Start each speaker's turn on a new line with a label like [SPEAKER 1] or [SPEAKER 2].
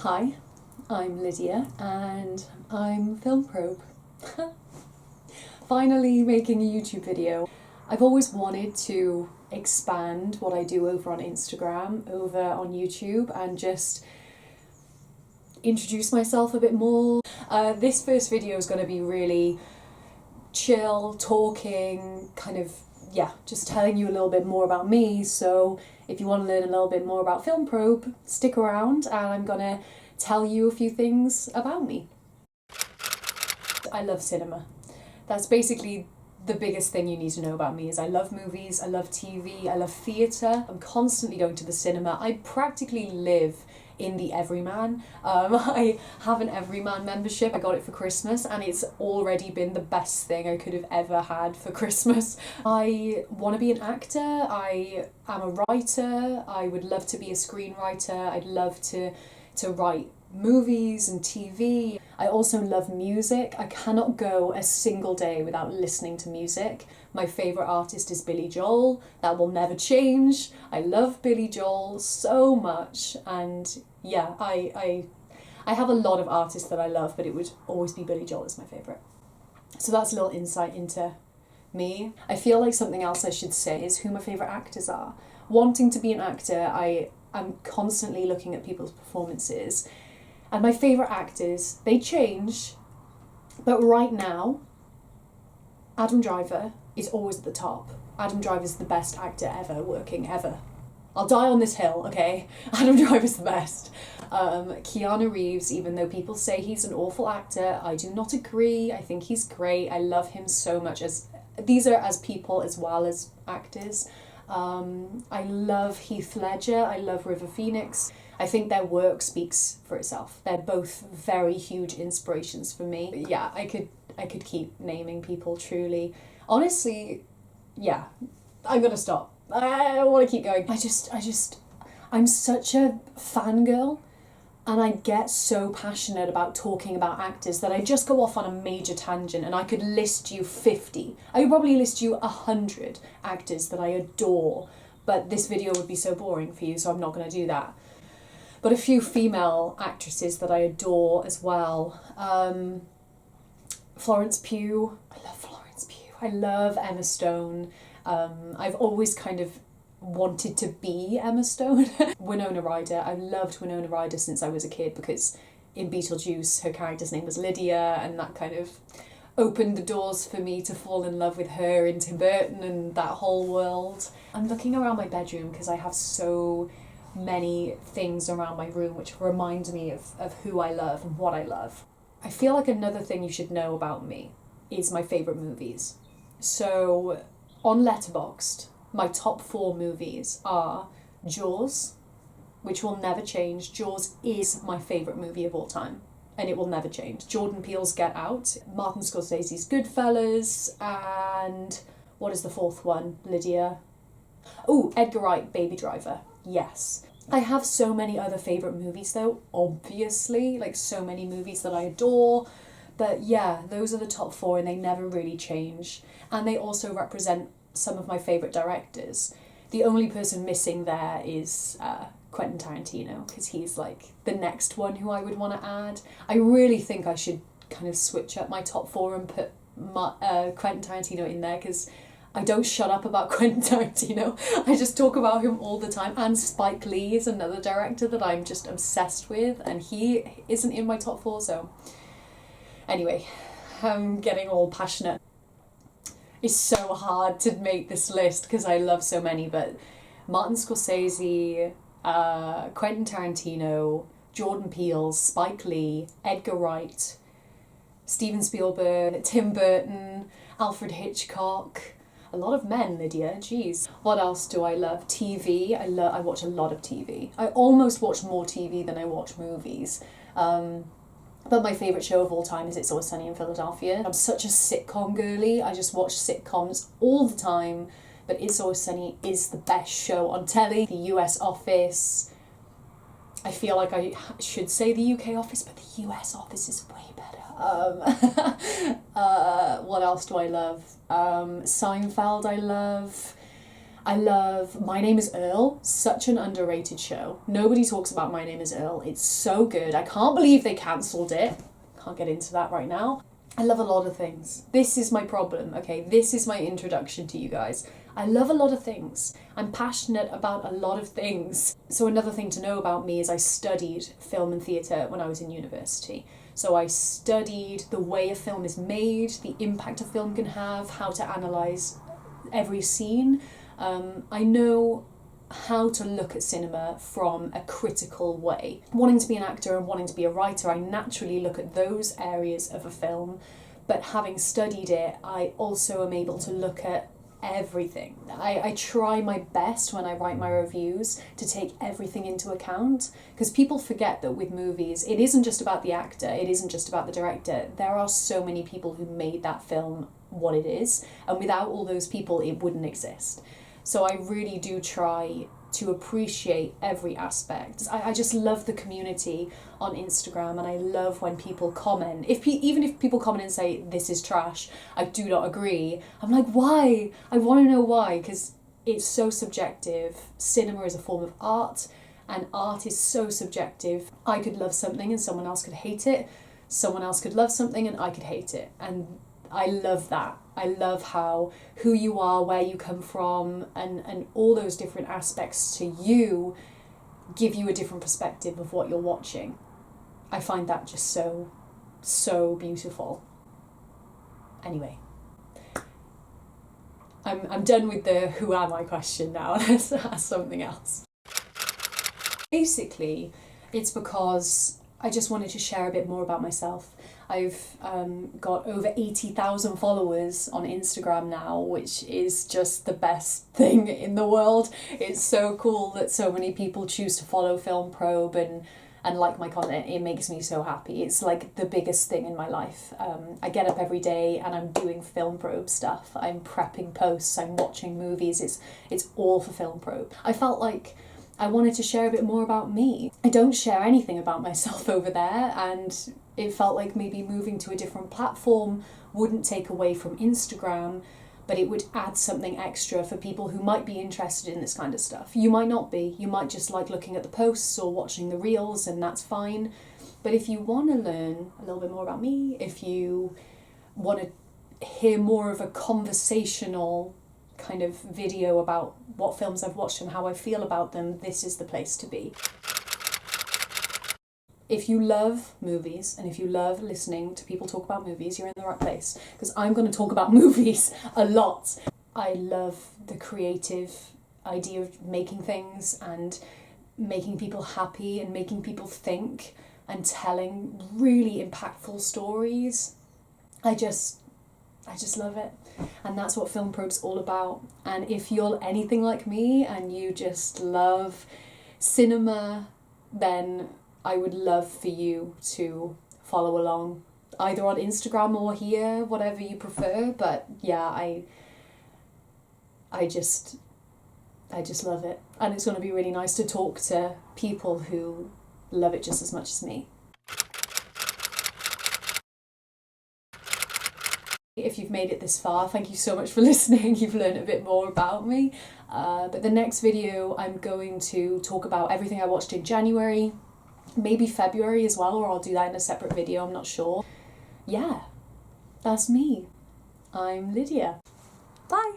[SPEAKER 1] Hi, I'm Lydia and I'm Film Probe. Finally making a YouTube video. I've always wanted to expand what I do over on Instagram, over on YouTube, and just introduce myself a bit more. This first video is going to be really chill, talking, just telling you a little bit more about me. So if you want to learn a little bit more about Film Probe, stick around and I'm gonna tell you a few things about me. I love cinema. That's basically the biggest thing you need to know about me. Is I love movies, I love TV, I love theatre. I'm constantly going to the cinema. I practically live in the Everyman. I have an Everyman membership. I got it for Christmas and it's already been the best thing I could have ever had for Christmas. I want to be an actor. I am a writer. I would love to be a screenwriter. I'd love to write movies and TV. I also love music. I cannot go a single day without listening to music. My favourite artist is Billy Joel. That will never change. I love Billy Joel so much, and yeah, I have a lot of artists that I love, but it would always be Billy Joel as my favourite. So that's a little insight into me. I feel like something else I should say is who my favourite actors are. Wanting to be an actor, I'm constantly looking at people's performances, and my favourite actors, they change, but right now, Adam Driver is always at the top. Adam Driver's the best actor ever, working ever. I'll die on this hill, okay? Adam Driver's the best. Keanu Reeves, even though people say he's an awful actor, I do not agree. I think he's great. I love him so much. These are as people as well as actors. I love Heath Ledger. I love River Phoenix. I think their work speaks for itself. They're both very huge inspirations for me. But yeah, I could keep naming people, truly. Honestly, yeah, I'm gonna stop. I don't want to keep going. I'm such a fangirl, and I get so passionate about talking about actors that I just go off on a major tangent, and I could list you 50. I could probably list you 100 actors that I adore, but this video would be so boring for you, so I'm not going to do that. But a few female actresses that I adore as well. Florence Pugh. I love Florence Pugh. I love Emma Stone. I've always kind of wanted to be Emma Stone. Winona Ryder. I loved Winona Ryder since I was a kid because in Beetlejuice her character's name was Lydia, and that kind of opened the doors for me to fall in love with her and Tim Burton and that whole world. I'm looking around my bedroom because I have so many things around my room which remind me of who I love and what I love. I feel like another thing you should know about me is my favourite movies. So on Letterboxd, my top 4 movies are Jaws, which will never change. Jaws is my favourite movie of all time, and it will never change. Jordan Peele's Get Out, Martin Scorsese's Goodfellas, and what is the 4th one, Lydia? Oh, Edgar Wright, Baby Driver. Yes. I have so many other favourite movies though, obviously, like so many movies that I adore. But yeah, those are the top 4 and they never really change. And they also represent some of my favourite directors. The only person missing there is Quentin Tarantino, because he's like the next one who I would want to add. I really think I should kind of switch up my top 4 and put Quentin Tarantino in there, because I don't shut up about Quentin Tarantino. I just talk about him all the time. And Spike Lee is another director that I'm just obsessed with, and he isn't in my top 4, so anyway, I'm getting all passionate. It's so hard to make this list because I love so many, but Martin Scorsese, Quentin Tarantino, Jordan Peele, Spike Lee, Edgar Wright, Steven Spielberg, Tim Burton, Alfred Hitchcock. A lot of men, Lydia, jeez. What else do I love? TV. I watch a lot of TV. I almost watch more TV than I watch movies. But my favourite show of all time is It's Always Sunny in Philadelphia. I'm such a sitcom girly. I just watch sitcoms all the time. But It's Always Sunny is the best show on telly. The US Office. I feel like I should say the UK Office, but the US Office is way better. What else do I love? Seinfeld I love. I love My Name is Earl, such an underrated show. Nobody talks about My Name is Earl. It's so good. I can't believe they cancelled it. Can't get into that right now. I love a lot of things. This is my problem, okay? This is my introduction to you guys. I love a lot of things. I'm passionate about a lot of things. So another thing to know about me is I studied film and theatre when I was in university. So I studied the way a film is made, the impact a film can have, how to analyse every scene. I know how to look at cinema from a critical way. Wanting to be an actor and wanting to be a writer, I naturally look at those areas of a film, but having studied it, I also am able to look at everything. I try my best when I write my reviews to take everything into account, because people forget that with movies, it isn't just about the actor, it isn't just about the director. There are so many people who made that film what it is, and without all those people, it wouldn't exist. So I really do try to appreciate every aspect. I just love the community on Instagram, and I love when people comment. Even if people comment and say, this is trash, I do not agree, I'm like, why? I want to know why, because it's so subjective. Cinema is a form of art, and art is so subjective. I could love something and someone else could hate it. Someone else could love something and I could hate it. And I love that. I love how who you are, where you come from, and all those different aspects to you give you a different perspective of what you're watching. I find that just so beautiful. Anyway, I'm done with the who am I question now. Let's ask something else. Basically, it's because I just wanted to share a bit more about myself. I've got over 80,000 followers on Instagram now, which is just the best thing in the world. It's so cool that so many people choose to follow Film Probe and like my content. It makes me so happy. It's like the biggest thing in my life. I get up every day and I'm doing Film Probe stuff. I'm prepping posts, I'm watching movies. It's all for Film Probe. I felt like I wanted to share a bit more about me. I don't share anything about myself over there, and it felt like maybe moving to a different platform wouldn't take away from Instagram, but it would add something extra for people who might be interested in this kind of stuff. You might not be. You might just like looking at the posts or watching the reels, and that's fine. But if you want to learn a little bit more about me, if you want to hear more of a conversational kind of video about what films I've watched and how I feel about them, this is the place to be. If you love movies and if you love listening to people talk about movies, you're in the right place, because I'm going to talk about movies a lot. I love the creative idea of making things and making people happy and making people think and telling really impactful stories. I just love it. And that's what Film Probe's all about. And if you're anything like me and you just love cinema, then I would love for you to follow along, either on Instagram or here, whatever you prefer. But yeah, I just love it. And it's going to be really nice to talk to people who love it just as much as me. If you've made it this far, thank you so much for listening. You've learned a bit more about me. But the next video, I'm going to talk about everything I watched in January, maybe February as well, or I'll do that in a separate video, I'm not sure. Yeah, that's me. I'm Lydia. Bye.